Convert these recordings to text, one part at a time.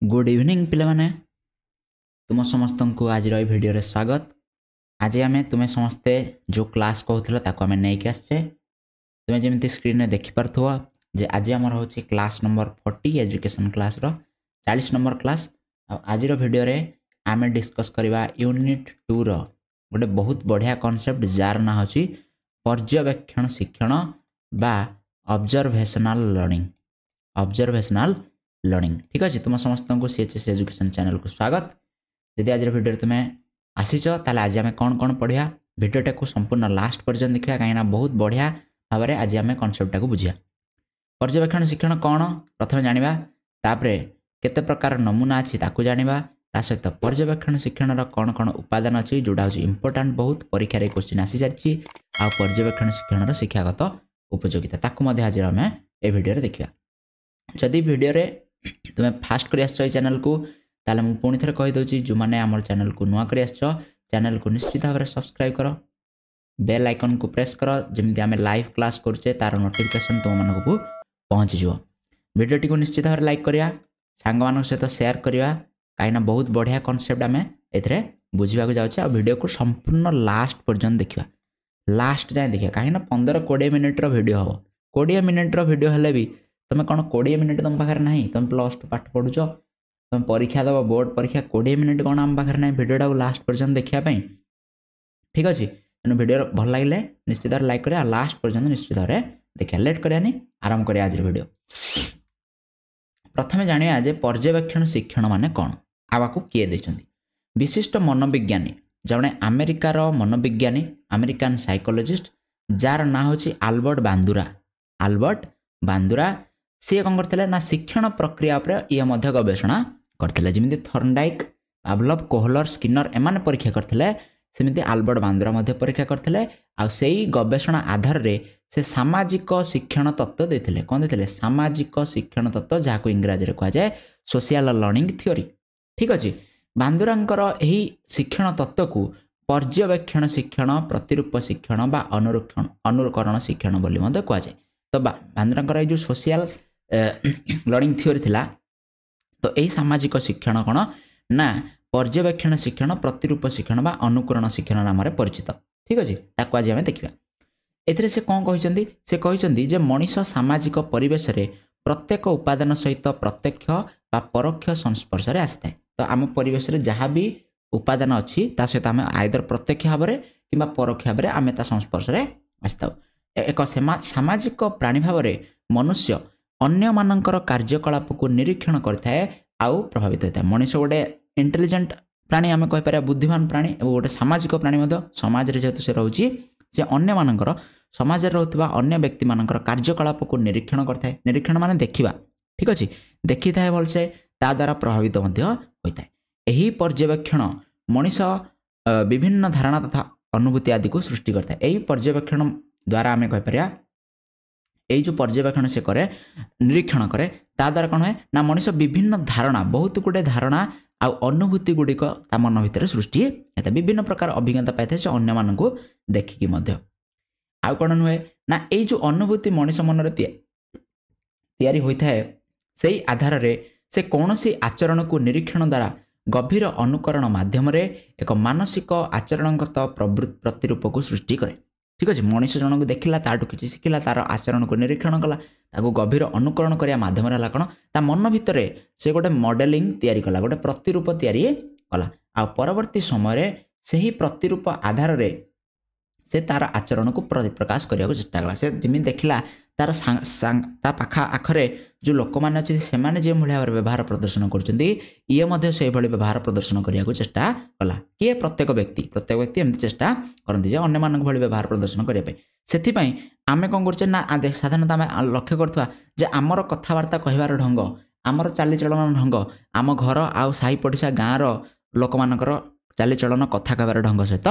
Good evening पिले माने तुम समस्त को आज भिडियो रे स्वागत। आज आम तुम्हें समस्ते जो क्लास कहूल ताको आम नहीं आसचे तुम्हें जमी स्क्रीन में देखिपु जे आज आम हूँ क्लास नंबर 40 एजुकेशन क्लास रो 40 नंबर क्लास। आज भिडियो रे आम डिस्कस करवा यूनिट 2 रो गोटे बहुत बढ़िया कॉन्सेप्ट जार ना हूँ पर्यवेक्षण शिक्षण बा ऑब्जर्वेशनल लर्निंग। ठीक अच्छे तुम समस्त को सीएचएस एजुकेशन चैनल को स्वागत। यदि आज भिडियो तुम्हें आसीच ताले आज आम कौन कौन पढ़िया भिडियोटा को संपूर्ण लास्ट पर्यटन देखा कहीं बहुत बढ़िया भाव में आज आम कॉन्सेप्टा को बुझिया। पर्यवेक्षण शिक्षण कौन प्रथम जानिबा, तापरे केते प्रकार नमूना अच्छी ताकू जानिबा, ता सहित पर्यवेक्षण शिक्षण कौन कौन उपादान अच्छी जोड़ा हूँ इंपोर्टाट बहुत परीक्षा रे क्वेश्चन आसी सारी आ पर्यवेक्षण शिक्षण शिक्षागत उपयोगिता ताकू आज आम ए भिडियो देखा। जदि भिडियो रे तुम्हें फास्ट कर चैनल को ताले मु पुणी थे कहीदे जो मैंने आम चैनल को नुआ कर चैनल को निश्चित भाव में सब्सक्राइब कर बेल आइकन को प्रेस कर जमी आम लाइव क्लास करुचे तार नोटिफिकेशन तुम मानक को पहुँच जाव। भिडियोटी को निश्चित भाव में लाइक करिया सांग मान सहित शेयर करिया कहीं बहुत बढ़िया कॉन्सेप्ट आम ए बुझा जाऊे। भिडियो को संपूर्ण लास्ट पर्यंत देखा लास्ट जाए देखा कहीं 15-20 मिनिट्र भिडियो हम 20 मिनिट्र भिडियो हेले भी तुम कौन 20 मिनिट तुम पाखे ना तुम +2 पाठ पढ़ुच तुम परीक्षा दब बोर्ड परीक्षा 20 मिनिट कौन आम पाखे ना भिडियोटा को लास्ट पर्यंत देखापी। ठीक अच्छे तेणु भिडियो भल लगे निश्चित भाव लाइक करें लास्ट पर्यंत निश्चित भाव देखा लेट करानी आरंभ करें आज भिडियो। प्रथम जानिया जे पर्यवेक्षण शिक्षण माने कौन आवाको किए देछंती विशिष्ट मनोविज्ञानी जड़े अमेरिकार मनोविज्ञानी अमेरिकान साइकोलॉजिस्ट जार ना हूँ आल्बर्ट बांदुरा सी कौन करते ना शिक्षण प्रक्रिया पर ये गवेषणा करते जमी थर्नडाइक पावलोव कोहलर स्किनर एमाने परीक्षा करते सेमती आल्बर्ट बांदुरा परीक्षा करते से गवेषणा आधार रे से सामाजिक शिक्षण तत्व देते कौन देते सामाजिक शिक्षण तत्व जहाँ इंग्राजी कह जाए सोशल लर्निंग थ्योरी। ठीक अच्छे बांदुरांकर यही शिक्षण तत्व को पर्यवेक्षण शिक्षण प्रतिरूप शिक्षण बा अनुकरण शिक्षण बोली कह जाए। तो बांदुरांकर जो सोशल लर्निंग थ्योरी थिला तो यही सामाजिक शिक्षण कौन ना पर्यवेक्षण शिक्षण प्रतिरूप शिक्षण बा अनुकरण शिक्षण नाम परिचित। ठीक अच्छे ताको आज आम देखा एथिरे से कौन कहते से कहते जे मनीष सामाजिक परिवेश रे प्रत्येक उपादान सहित प्रत्यक्ष बा परोक्ष संस्पर्श रे आसता है। तो आम परिवेश रे जहाँ भी उपादान अच्छी ता सहित आम आइदर प्रत्यक्ष भाव में कि परोक्ष भाव में आम ता संस्पर्श रे आसता। एक सामाजिक प्राणी भाव में मनुष्य अन्य मानकर कार्यकलाप को निरीक्षण करथाए आउ प्रभावित होता है। मनीष गोटे इंटेलिजेंट प्राणी आम कहीपर बुद्धिमान प्राणी और गोटे सामाजिक प्राणी समाज रे जेहेतु से रोचे से अन्य मानकर समाज रोकवा अन्य व्यक्ति मानकर कार्यकलाप को निरीक्षण करथाए। निरीक्षण माने देखिबा। ठीक अच्छे देखी थाए भलसे ता द्वारा प्रभावित होता है। यही पर्यवेक्षण मनीष विभिन्न धारणा तथा अनुभूति आदि को सृष्टि करता है। यही पर्यवेक्षण द्वारा आम कहीपर यही जो पर्यवेक्षण से करे निरीक्षण करे ता द्वारा कौन है ना मनीष विभिन्न धारणा बहुत गुटे धारणा आ अनुभूति गुड़िक ता मन भितर सृष्टि होता है। विभिन्न प्रकार अभिज्ञता पाई से अन्य मान को देखिकी आउ कौन नुहे ना यही जो अनुभूति मनीष मन तैयारी होता है से आधार रे से कौन सी आचरण को निरीक्षण द्वारा गभीर अनुकरण माध्यम एक मानसिक आचरणगत प्रतिरूप को सृष्टि करे। ठीक अच्छे मनीष जन को देखला ताठू किसी शिखला तार आचरण को निरीक्षण कला ताको गभीर अनुकरण करने माध्यम है कौन ता मन भितर से गोटे मॉडलिंग तैयारी कला गोटे प्रतिरूप तैयारी कला आ परवर्ती समय से ही प्रतिरूप आधार रे से तार आचरण को प्रकाश करने को चेष्टा कला। से जमी देखला तार ता पाखा आखरे जो लोक मैंने अच्छे से भाव व्यवहार प्रदर्शन कर व्यवहार प्रदर्शन करने को चेष्टा कला किए प्रत्येक व्यक्ति एमती चेष्टा करती जे अन्य मान भाई व्यवहार प्रदर्शन करने से आम कौन कर साधारणतः आम लक्ष्य करवा जे आमर कथबार्ता कहबार ढंग आमर चालीचलन ढंग आम घर आउ साही पड़िशा गाँव लोक मानकर चालीचलन कथा कहबार ढंग सहित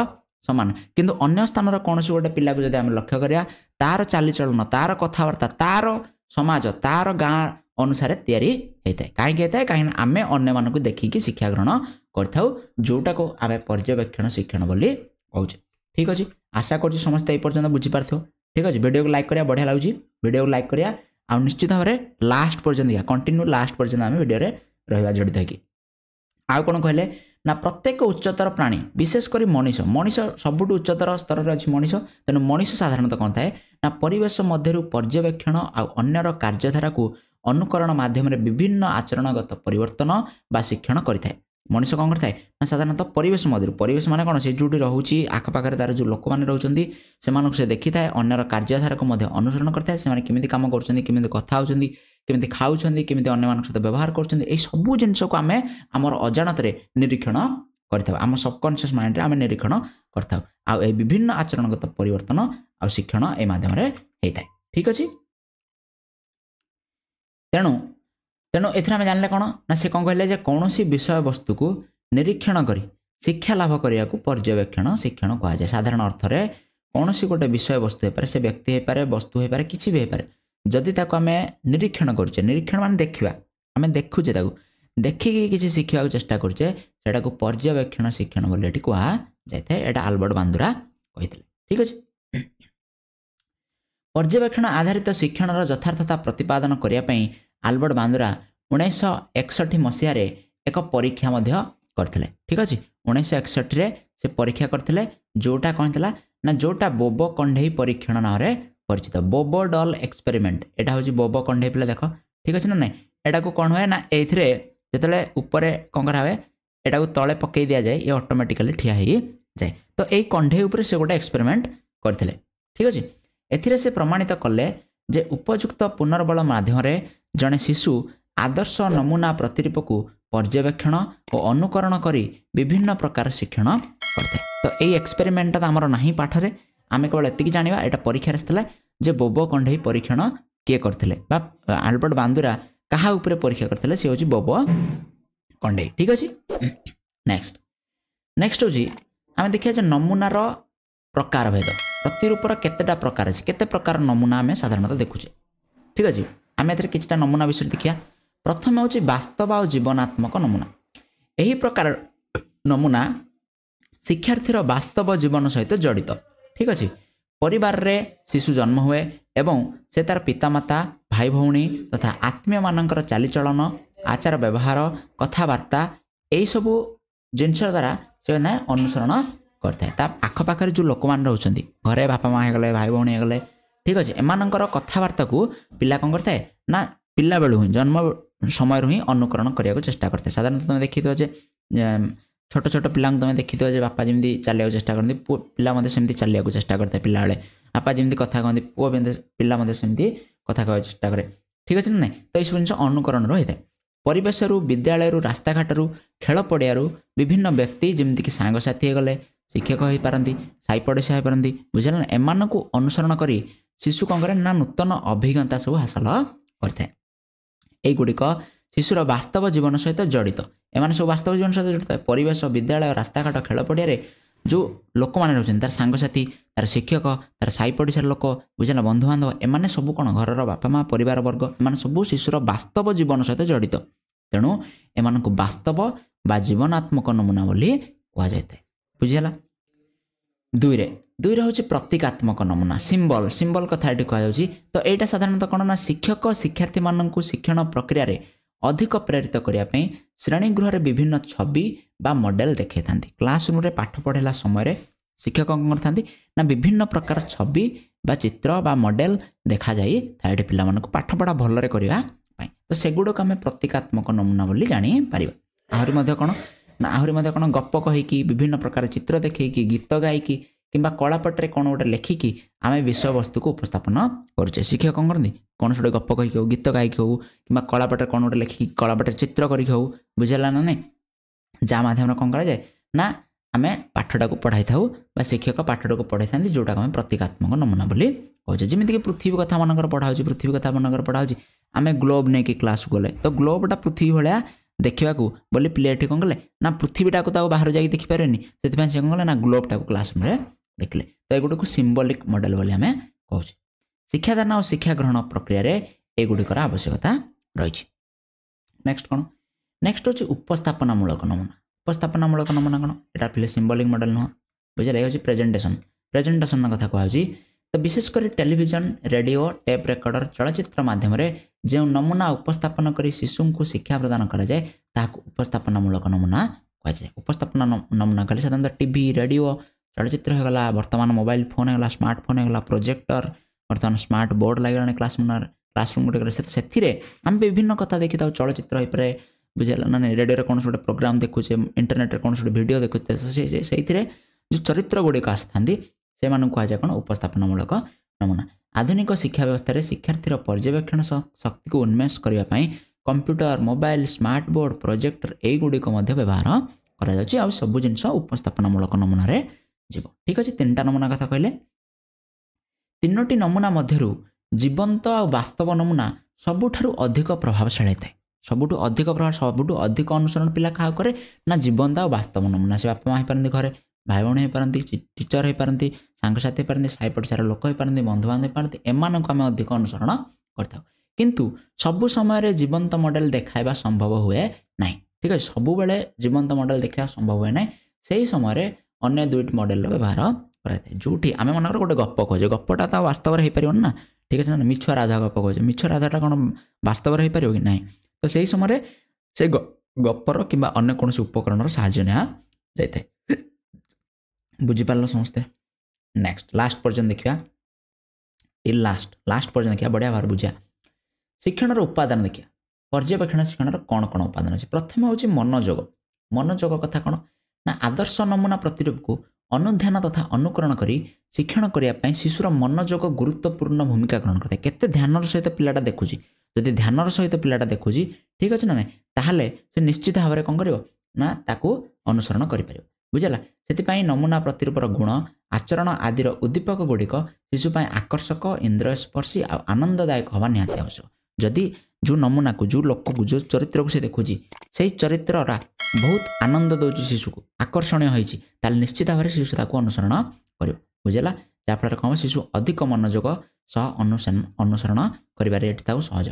समान किंतु अन्य स्थान कौन गोटे पिला को जब आम लक्ष्य करिया तार चालीचलन तार कथबार्ता तार समाज तार गाँ अनुसार तैयारी होता है। कहीं होता है कहीं आम अन्य मानक देखिकी शिक्षा ग्रहण कर जोटा को आम पर्यवेक्षण शिक्षण बोली कहूँ। ठीक अच्छे आशा कर समस्त ये पर्यटन बुझीपार। ठीक अच्छे वीडियो को लाइक करिया बढ़िया लगुच वीडियो को लाइक करिया आ निश्चित भाव में लास्ट पर्यटन कंटिन्यू लास्ट पर्यटन आम वीडियो रहिबा जड़ित है कि आउ कोन कहले ना प्रत्येक उच्चतर प्राणी विशेषकर मनीष मनीष सबुठ उच्चतर स्तर रे अछि मनीष तेणु मनीष साधारणतः कौन थाए ना परिवेश मध्यरु पर्यवेक्षण आ अन्यर कार्यधारा को अनुकरण माध्यम विभिन्न आचरणगत परिवर्तन बा शिक्षण करिथाए मनीष कौन करता है ना साधारणतः परिवेश मध्यरु परिवेश माने कौन से जोटी रहउची आखपाखरे तार जो लोक माने रहउचंदी सेमानक से देखिथाए अन्यर कार्यधारा को मध्य अनुसरण करथाए से माने किमिति काम करचंदी किमिति कथा होचंदी केमिति खाउछंदी केमिति अन्य मानक सहित व्यवहार करछंदी ए सब जिंस को आमे हमर अजाणत रे निरीक्षण करथाउ आम सबकॉन्शियस माइंड रे आमे निरीक्षण करथाउ आ ए विभिन्न आचरणगत परिवर्तन आ शिक्षण ए माध्यम रे हेइथाय ठीक अछि तेणु तेणु एथरा आमे जानले कोन ना से कोन कहले जे कोनोसी विषय वस्तु को निरीक्षण करी शिक्षा लाभ करिया को पर्यवेक्षण शिक्षण कहा जाय साधारण अर्थ रे कोनोसी गोटे विषय वस्तु हे पारे से व्यक्ति हे पारे वस्तु हे पारे किछि भी हे पारे जदि ताको आमे निरीक्षण करछे निरीक्षण माने देखिबा आमे देखुचे ताको देखिकी किछि शिखिबा चेष्टा करछे सेटा को पर्यवेक्षण शिक्षण बोले एठी कहा जायते एटा आल्बर्ट बांदुरा कहितले ठीक अछि पर्यवेक्षण आधारित शिक्षणर यथार्थता प्रतिपादन करिया पई आल्बर्ट बांदुरा 1961 मसिया रे एक परीक्षा मध्य करथिले ठीक अछि 1961 रे से परीक्षा करथिले जोटा कोनथला ना जोटा बोबो कंढेई परीक्षण नाम रे परिचित बोबो डॉल एक्सपेरिमेंट एटा होची बोबो कंढेई पिला देखो ठीक अछि ना नै एटा को कोन होय ना एथरे जेतले ऊपर कोन करा होय एटा को तळे पकई दिया जाय ए ऑटोमेटिकली ठिया हेई जाय तो एई कंढेई ऊपर से गोटा एक्सपेरिमेंट करथिले ठीक अछि एथिरे से प्रमाणित करले जे उपयुक्त पुनर्बल माध्यम रे जने शिशु आदर्श नमूना प्रतिरूप को पर्यवेक्षण और अनुकरण करी विभिन्न प्रकार शिक्षण करते तो एई एक्सपेरिमेंट त हमर नाही पाठ रे आमे केवल एतिकी जानिबा एटा परीक्षा आसला जे बोबो कंढेई परीक्षण के करथिले बा आल्बर्ट बांदुरा कहा ऊपर परीक्षा करथिले से होची बोबो कंढेई ठीक अछि नेक्स्ट नेक्स्ट होची आमे देखिया जे नमूना रो प्रकार भेद प्रतिरूपर केतेटा प्रकार अछि केते प्रकार नमूना आमे साधारणतः देखुचे ठीक अछि आमे एथरे किछटा नमूना विषय देखिया प्रथम होची वास्तव और जीवनात्मक नमूना एही प्रकार नमूना शिक्षार्थीर वास्तव जीवन सहित जड़ित ठीक अछि परिवार रे शिशु जन्म हुए एवं से तार पितामाता भाई भौणी तथा आत्मीय मानकर चालीचलन आचार व्यवहार कथावार्ता एई सब जिनस द्वारा से ना अनुसरण करता है ता आखपाखरे जो लोक मान रहउछंदी घरे बापा माँ गले भाई भौणी गले ठीक अछि एमानकर कथावार्ता को पिला कोन करता है ना पिला बेलु ही जन्म समय रु ही अनुकरण करिया को चेष्टा करते साधारणतः तुम देखिथो जे छोट छोट पिला तुम देखिथो जे बापा जेमदी चलिया चेष्टा करते पिला मध्ये सेमती चलिया को चेष्टा करते पिला बेले बापा जेमदी कथा कहंदी पुओ बेंदे पिला मध्ये सेमती कथा कहवा चेष्टा करे ठीक अछि नै तो ई सब अनुकरण रहिते परिवेश रु विद्यालय रु रास्ता घाट रु खेल पड़िया रु विभिन्न व्यक्ति जेमदी कि सांग साथी गले शिक्षक हो पारंती साई पड़ोसी हो पारंती बुझल ना एमान को अनुसरण करी शिशु कौन करे ना नूतन अभिज्ञता सब हासिल करते एई गुडिक शिशुर वास्तव जीवन सहित जड़ित एमान सब वास्तव जीवन सहित जड़ित परिवेश विद्यालय रास्ता घाट खेल पड़िया रे जो लोक माने रहउछन तार सांग साथी तार शिक्षक तार साई पड़ोसी लोक बुझल बंधु बांधव एमाने सब कोन घरर बापा माँ परिवार वर्ग एमान सब शिशुर वास्तव जीवन सहित जड़ित तेणु एमान को वास्तव बा जीवनात्मक नमूना बोली कहा जायते बुझिला दुई रे होची प्रतीकात्मक नमूना सिंबल सिंबल कथा एठी कहा जाउची तो एटा साधारणतः कोन ना शिक्षक शिक्षार्थी माननकु शिक्षण प्रक्रिया रे अधिक प्रेरित करिया पई श्रेणी गृह रे विभिन्न छवि बा मॉडल देखे थांती क्लासरूम रे पाठ पढ़ेला समय रे शिक्षक कोन करथांती ना विभिन्न प्रकार छवि बा चित्र बा मॉडल देखा जाई थाएठी पिला मानकु पाठ पढ़ा भल रे करिया पई तो सेगुडो का हमें प्रतीकात्मक नमूना बोली जानि परिबा आहुरी मध्ये कोन ना आहुरी मध्ये कोन गप्प कहिकी विभिन्न प्रकार चित्र देखैकी गीत गायकी किंबा कलापटरे कोन गोटे लेखिकी आमे विषय वस्तु को उपस्थापन करछे शिक्षक कोन करनी कोन छोटे गप्प कहिकी हो गीत गायकी हो किंबा कलापटरे कोन गोटे लेखिकी कलापटरे चित्र करिकी हो बुझला ना नै जा माध्यम रे कोन करा जाय ना आमे पाठटा को पढ़ाई थाउ बा शिक्षक पाठटा को पढ़ाई थांती जोटा आमे प्रतीकात्मक नमूना बोली कहछे जेमिति कि पृथ्वी कथा मनकर पढ़ाउची पृथ्वी कथा मनकर पढ़ाउची आमे ग्लोब नै कि क्लास गले तो ग्लोबटा पृथ्वी भलिया देखिबा को बोली प्लेट कोन गले ना पृथ्वीटा को ताको बाहर जाई देखि पारेनी सेति से कोन गले ना ग्लोबटा को क्लासरूम रे देखले तो एगुडी को सिंबॉलिक मॉडल बोली हमें कहउची शिक्षादान और शिक्षा ग्रहण प्रक्रिया रे एगुडी कर आवश्यकता रहिछि नेक्स्ट कोन नेक्स्ट होची उपस्थापनामूलक नमूना उपस्थापनामूलक नमूना कोन एटा फिले सिंबॉलिक मॉडल न बुझले होची प्रेजेंटेशन न कथा कहउची तो विशेष कर टेलीविजन रेडियो टेप रेकॉर्डर चलचित्र माध्यम रे जो नमूना उपस्थापन कर शिशु को शिक्षा प्रदान कराए ताकू उपस्थापनामूलक नमूना कहुए। उपस्थापन नमूना कहले साधारणतः टीवी रेडियो चलचित्र होगा, बर्तमान मोबाइल फोन होगा, स्मार्टफोन होगा, प्रोजेक्टर, बर्तमान स्मार्ट बोर्ड लगे क्लासरूम गुटे से आम विभिन्न कथा देखी था। चलचित्र हो पाए बुझेगा ना, रेडियो कौन गोटे प्रोग्राम देखुचे, इंटरनेट कौन गोटे वीडियो देखुचे, से जो चरित्र गुड़िक आसती से कहुए कौन उपस्थापनामूलक नमूना। आधुनिक शिक्षा व्यवस्था शिक्षार्थी पर्यवेक्षण शक्ति को उन्मेष करने computer, mobile, smart board, projector युड़िक व्यवहार कर सब जिन उपस्थापनामूलक नमूना जीव। ठीक अच्छे, 3टा नमूना कथा कहले। 3टी नमूना मध्यरु जीवंत और वास्तव नमूना सबुठारु अधिक प्रभावशाली थाए। सबुठु अधिक प्रभाव, सबुठु अधिक अनुसरण पिला क्या करे ना जीवंत और वास्तव नमूना। से बापा माँ हो पारती, घरे भाई भौणी हो पारती, टीचर हो पारती, सांगसाथी हो पारती, साई पड़िशार लोक हो पारती, बंधुबांधव हो पारती, एमानंको आमे अधिक अनुसरण करता। किंतु सबु समय जीवंत मॉडल देखाइबा संभव हुए ना। ठीक है, सबु बेले जीवंत मॉडल देखा संभव हुए ना। से समय अन्य 2टी मॉडल व्यवहार कराए। जोटी आम मनकर गोटे गप कहे, गपटा तो वास्तव हो पार ना। ठीक है ना, मिछ राधा गप कहे, मिछ राधाटा कौन वास्तव हो पार कि ना। तो से समय से गपर कि अन्य कौन उपकरण साहाय्य निया जाए। बुझीपार समस्ते। नेक्स्ट लास्ट पर्यटन देखा, लास्ट पर्यटन देखा, बढ़िया भाव बुझा। शिक्षण उपादान देखिए, पर्यवेक्षण शिक्षण कौन कौन उपादान अच्छे। प्रथम हूँ मनोजोग। मनोजोग कथा कौन ना, आदर्श नमूना प्रतिरूप को अनुध्यान तथा अनुकरण करी शिक्षण करने शिशुर मनोजोग गुरुत्वपूर्ण भूमिका ग्रहण करता है। केते ध्यानर सहित पिलाटा देखुची, जदि ध्यानर सहित पिलाटा देखुची, ठीक अच्छे ना, ताहले से निश्चित भाव में कौन करिवो ना ताकू अनुसरण करिपारिबो। बुझला, से नमूना प्रतिरूपर गुण, आचरण आदिर उद्दीपक गुड़िक शिशुपाई आकर्षक, इंद्रियस्पर्शी और आनंददायक हवा निहाती आवश्यक। जदि जो नमूना को, जो लोक को, जो चरित्र को से देखुची, से चरित्ररा बहुत आनंद दौर शिशु को, आकर्षणीय होती, निश्चित भाव में शिशु ताको अनुसरण कर। बुझेगा, जहाँफल कौन शिशु अधिक मनोजोग सह अनुसरण कर सहज।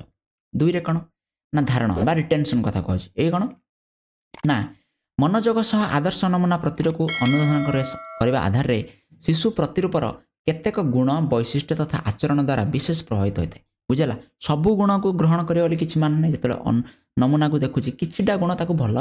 2 कौन ना धारण बा रिटेंशन कथा कहे, ये कौन ना मनोजोग सह आदर्श नमूना प्रतिरूप को अनुधान करने आधार रे शिशु प्रतिरूपर केतेक गुण, वैशिष्ट्य तथा आचरण द्वारा विशेष प्रभावित होता है। बुझेगा, सबू गुण को ग्रहण करे कि मान ना, जो नमूना को देखुची किछिटा गुण ताको भल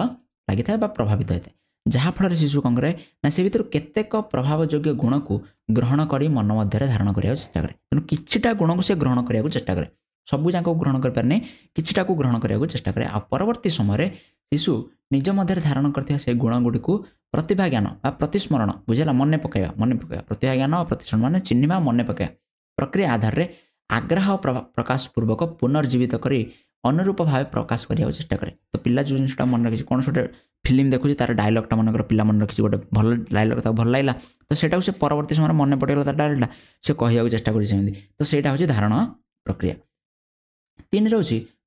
लगी था प्रभावित होता है, जहाँफल शिशु कौन करे ना से भर केतेक प्रभावयोग्य गुण को ग्रहण कर मन मध्य धारण करने चेष्टा करे। तेणु किछिटा गुण को से ग्रहण करने चेष्टा करे, सबू जाक ग्रहण कर पारे, किछिटा को ग्रहण करने चेष्टा करे। आ परवर्ती समय शिशु निज मध्य धारण करथिबा से गुण गुड़ी को प्रतिभा ज्ञान बा प्रतिस्मरण, बुझेगा, मन पकाइबा प्रतिभा ज्ञान और प्रतिस्मरण माने चिन्हिबा, मन पकाइबा प्रक्रिया आधार रे आग्रह प्रकाश पूर्वक पुनर्जीवित करी अनुरूप भाव प्रकाश करने चेष्टा करे। तो पिला जो जिनटा मन रखी, कौन गोटे फिल्म देखुची, तार डायलॉगटा मनकर पिला मन रखी, गोटे भल डायलॉग भल लगला, तो सेटा से परवर्ती समय मन पड़ेगा तार डायलॉगटा से कहवा चेष्टा कर। तो सेटा हूँ धारण प्रक्रिया। 3 हूँ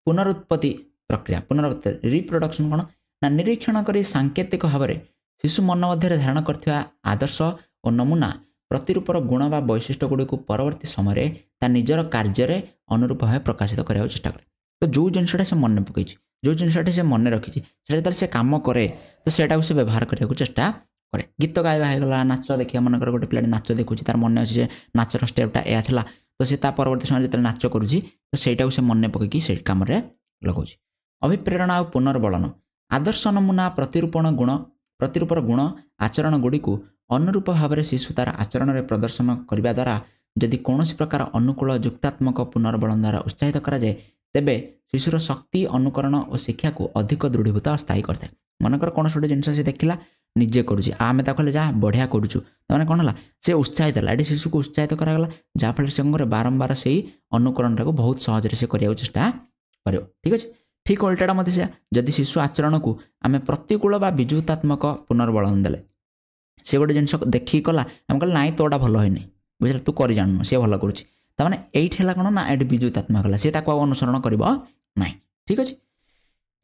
पुनरुत्पत्ति प्रक्रिया। पुनरुत्पत्ति रिप्रोडक्शन कौन ना, निरीक्षण कर सांकेतिक भाव में शिशु मन मध्य धारण करथिबा आदर्श और नमूना प्रतिरूपर गुण बा वैशिष्ट्य गुड़ी को परवर्ती समय ता निजर कार्य अनुरूप भाव प्रकाशित करने चेष्टा करे। तो जो जिनसा से मन पकई, जो जिनसा से मन रखी, से कम करे तो सेटा से व्यवहार करने को चेष्टा करे। गीत गाइबा होगा, नाच देखिए, मनकर गोटे पिला नाच देखुची, तार मन अच्छे नाचर स्टेपटा या तो से परवर्ती समय जो नाच करुँची तो सहीटा से मन पकईकी से कम लगाऊँ। अभिप्रेरणा और पुनर्बलन। आदर्श नमूना प्रतिरूपर गुण आचरण गुड़ी को अनुरूप भाव में शिशु तार आचरण में प्रदर्शन करने द्वारा जदि कौन प्रकार अनुकूल युक्तात्मक पुनर्बलन द्वारा उत्साहित कराए, तेबे शिशुर शक्ति, अनुकरण और शिक्षा को अधिक दृढ़ीभूत और स्थायी करता है। मनकर कौन गोटे जिन से देखला निजे करुँच, आम कहले जहाँ बढ़िया करुचु, तमें कौन है से उत्साहित है, ये शिशु को उत्साहित कराला, जहाँफल से बारंबार से अनुकरण को बहुत सहज से करने चेष्टा कर। ठीक अच्छे, ठीक उल्टाटा मत से जदि शिशु आचरण को आम प्रतिकूल बा विजुतात्मक पुनर्बलन देले, से गोटे जिन देखिए कला, आम कह ना तोटा भल होनी, बुझे तू कर जानू सी भल करुँच, ताने एट है कौन ना ये विजुतात्मक है, सी अनुसरण कर ना। ठीक अच्छे,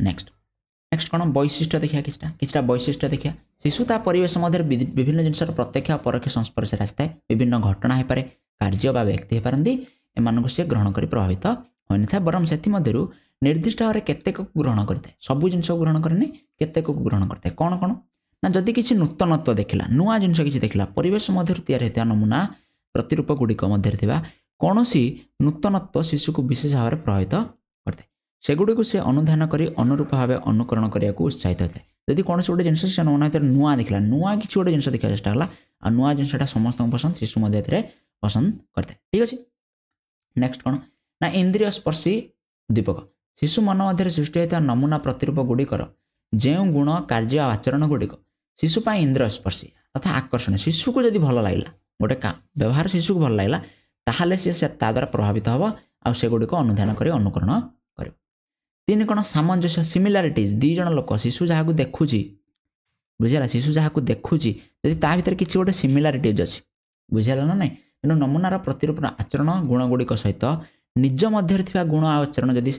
नेक्स्ट कौन वैशिष्ट्य देखिए, किछटा वैशिष्ट्य देखिए। शिशु ता परिवेश मध्य विभिन्न जिनस प्रत्यक्ष परोक्ष संस्पर्श आसता है। विभिन्न घटना हो पारे, कार्य बा व्यक्ति हो पारती, एम से ग्रहण कर प्रभावित होनी था, बरम से निर्दिष्ट भाव में केतेक ग्रहण करता है, सबू जिन ग्रहण करे, केतेक ग्रहण करता है। कौन कौन ना जदि किसी नूतनत्व देखला, नुआ जिनस किसी देखला, परिवेश मध्य तैयार होता नमूना प्रतिरूप गुड़िक मध्य कौन सी नूतनत्व शिशु को विशेष भाव में प्रभावित करता सेगुड़ी को से अनुधान कर अनुरूप भाव अनुकरण करने को उत्साहित होता है जदि कौन गोटे जिन से नमूना नुआ देखला नुआ कि गोटे जिन देखा चेष्टा कला आ नुआ जिनटा समस्त पसंद शिशु पसंद करते ठीक अच्छे। नेक्स्ट कौन ना इंद्रिय स्पर्शी दीपक शिशु मन मध्य सृष्टि होता नमूना प्रतिरूप गुड़िकर जो गुण कार्य आचरण गुड़िक शिशु इंद्रिय स्पर्शी तथा आकर्षण शिशु को जब भल लगे गोटे व्यवहार शिशु को भल लगे ताहले सी द्वारा प्रभावित हम आ से गुड़िक अनुधान कर अनुकरण कर। तीन कौन सामंजस्य सिमिलारिटीज दी जन लोक शिशु जहाँ देखुची बुझेगा शिशु जहाँ देखुची जदि ता भीतर किसी गोटे सिमिलारिटीज अच्छी बुझेगा ना नहीं तेणु नमूनार प्रतिरूप आचरण गुण गुड़िक सहित निज मध्य गुण आचरण जदि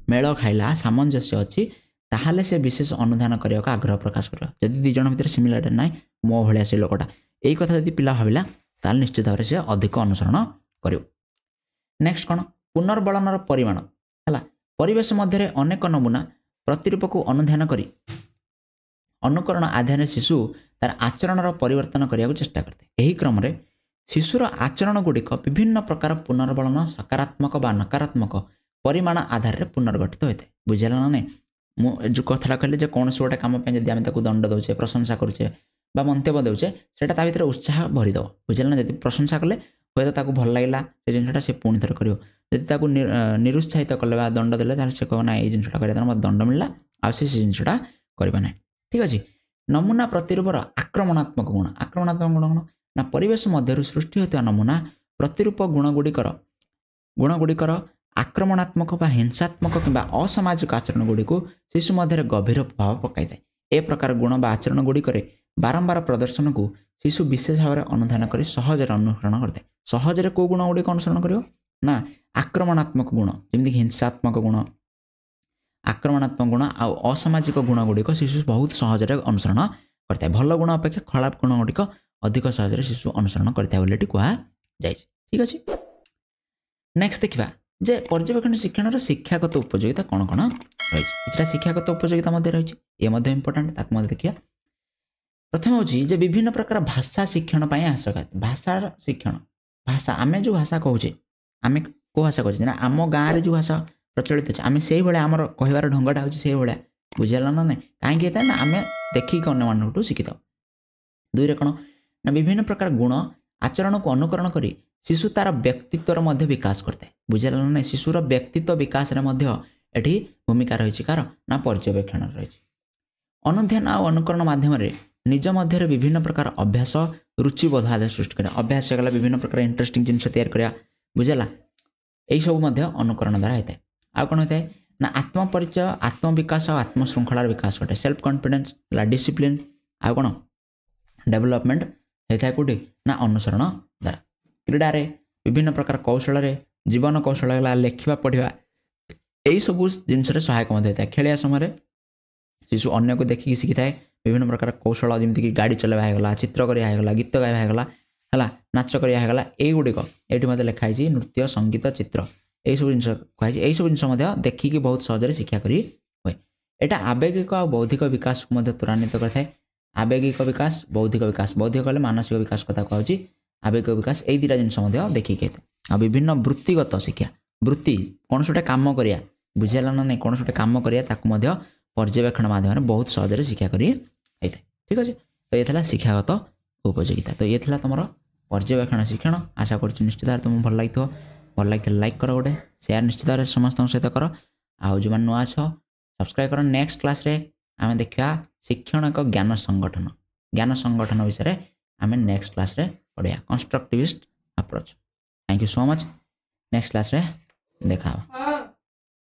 मेल खाइला सामंजस्य अच्छी ताहले से विशेष अनुधान करने का आग्रह प्रकाश कर जदि दी जन भीतर सिमिलारिटी ना मो भाया से लोकटा यही कथा जब पिला भाविला ताल निश्चित भाव से अधिक अनुसरण कर। नेक्स्ट कौन पुनर्बलनर परिमाण है परिवेश मध्य अनेक नमूना प्रतिरूप को अनुधान कर अनुकरण आधार शिशु तार आचरण परिवर्तन करने को चेष्टा करते यही क्रम में शिशुर आचरण गुड़िक विभिन्न प्रकार पुनर्बलन सकारात्मक बा नकारात्मक परिमाण आधार में पुनर्गठित होता है बुझेगा ना नहीं जो कथा कहले कौन से गोटे कम जब आम दंड दौचे प्रशंसा करुचे मंतव्य देचे से भर उत्साह भरीद बुझेगा ना जब प्रशंसा कले हूँ तो भल लगे से जिनटा से पुणी थर कर निरुत्साहित कले दंड देले से कह ना ये जिनटा कर दंड मिलला आ से जिनटा करना ना ठीक अच्छे। नमूना प्रतिरूपर आक्रमणात्मक गुण कौन ना परिवेश मध्य सृष्टि होता नमूना प्रतिरूप गुणगुड़िकर आक्रमणात्मक बा हिंसात्मक कि असामाजिक आचरण गुड़ी को शिशु मध्य गभीर प्रभाव पकाई था ए प्रकार गुण बा आचरण गुड़िक बारंबार प्रदर्शन को शिशु विशेष भाव में अनुधान कर सहजरे अनुसरण करते सहजरे कौ गुण गुड़िक अनुसरण कर ना आक्रमणात्मक गुण जमीक हिंसात्मक गुण आक्रमणात्मक गुण आ असामाजिक गुण गुड़िक शिशु बहुत सहजरे अनुसरण करता है भल गुण अपेक्षा खराब गुण गुड़िक अधिक सहजरे शिशु अनुसरण करता है कहुई ठीक अच्छे। नेक्स्ट देखा जे पर्यवेक्षण शिक्षण शिक्षागत उपयोगिता कौन कौन रही शिक्षागत उपयोगिता रही ये इंपोर्टाट ताक देखिए। प्रथम हूँ जे विभिन्न प्रकार भाषा शिक्षण आवश्यक भाषार शिक्षण भाषा आम जो भाषा कहूचे आम कौ भाषा कहते ना आम गाँव में जो भाषा प्रचलित अच्छे आम से भाया आम कहबार ढंगटा हूँ से भाया बुझेगा ना ना कहीं ना आम देखिक अन्य मानू शिखी था। दुई कौन ना विभिन्न प्रकार गुण आचरण को अनुकरण कर शिशु तार व्यक्तित्वर मध्य विकास करता है बुझेगा ना शिशुर व्यक्तित्व विकास एठी भूमिका रही कार ना पर्यवेक्षण रही अनुध्यान और अनुकरण माध्यम निज मध्य विभिन्न प्रकार अभ्यास रुचिबोध आदि सृष्टि करा अभ्यास गला विभिन्न प्रकार इंटरेस्टिंग जिन तैयार करा बुझेगा यही सब अनुकरण द्वारा होता है। आ कौन होता है ना आत्मपरिचय आत्मविकास और आत्मश्रृंखलार विकास घटे सेल्फ कॉन्फिडेंस डिसिप्लिन आ कौन डेवलपमेंट होता है कौटी ना अनुसरण द्वारा क्रीडारे विभिन्न प्रकार कौशल जीवन कौशल लेखा पढ़ा यही सब जिनस सहायक होता है खेलिया समय शिशु अन्य को देखिक शिखी था विभिन्न प्रकार कौशल जमीक गाड़ी चलवा चित्र करागला गीत गाइबागला है नाच करागला युड़िक ये मतलब लिखाई नृत्य संगीत चित्र यही सब जिन कहुई यही सब जिन देखिकी बहुत सहजरे शिक्षा करी हुए यहाँ आवेगिक और बौद्धिक विकास को त्वरान्वित करता आवेगिक विकास बौद्धिक कले मानसिक विकास कथा कहूँ आवेगिक विकास यही दुटा जिन देखिक आ विभिन्न वृत्तिगत शिक्षा वृत्ति कौन से कम करिया बुझेगा ना नहीं कौन से कम करिया पर्यवेक्षण माध्यम बहुत सहजरे शिक्षा करी होता है ठीक अच्छे। तो ये शिक्षागत उपयोगिता तो ये तुम पर्यवेक्षण शिक्षण आशा कर निश्चित भाव तुमको भल लगी लाइक कर गोटे शेयर निश्चित भाव समस्त सहित कर आउ जो नुआ अछ सब्सक्राइब कर। नेक्स्ट क्लास रे आम देखा शिक्षण एक ज्ञान संगठन विषय आम नेक्स्ट क्लास रे पढ़िया constructivist approach. Thank you so much. Next class रे देखा।